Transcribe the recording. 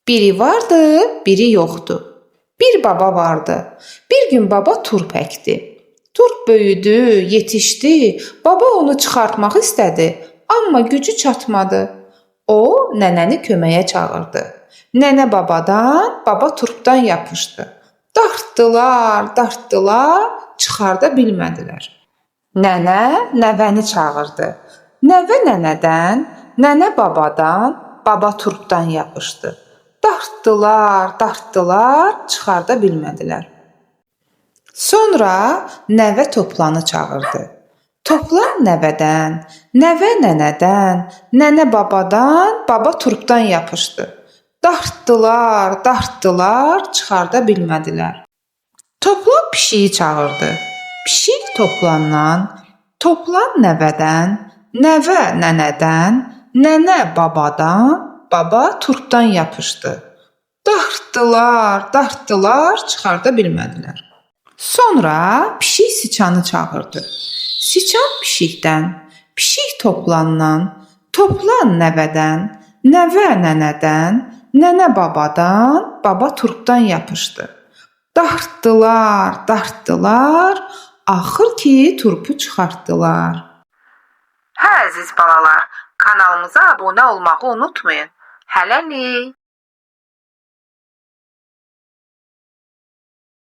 Biri vardı, biri yoxdu. Bir baba vardı. Bir gün baba turp əkdi. Turp böyüdü, yetişdi. Baba onu çıxartmaq istədi, amma gücü çatmadı. O nənəni köməyə çağırdı. Nənə babadan, baba turpdan yapışdı. Dartdılar, dartdılar, çıxarda bilmədilər. Nənə nəvəni çağırdı. Nəvə nənədən, nənə babadan, baba turpdan yapışdı. Dartdılar, dartdılar, çıxarda bilmədilər. Sonra nəvə Toplanı çağırdı. Toplan nəvədən, nəvə nənədən, nənə babadan, baba turpdan yapışdı. Dartdılar, dartdılar, çıxarda bilmədilər. Toplan pişiyi çağırdı. Pişik Toplandan, Toplan nəvədən, nəvə nənədən, nənə babadan, baba turpdan yapışdı. Dartdılar, dartdılar, çıxarda bilmədilər. Sonra pişik Siçanı çağırdı. Siçan pişikdən, pişik Toplandan, Toplan nəvədən, nəvə nənədən, nənə babadan, baba turpdan yapışdı. Dartdılar, dartdılar, axır ki turpu çıxartdılar. Hə əziz balalar, kanalımıza abunə olmağı unutmayın. Hələlik.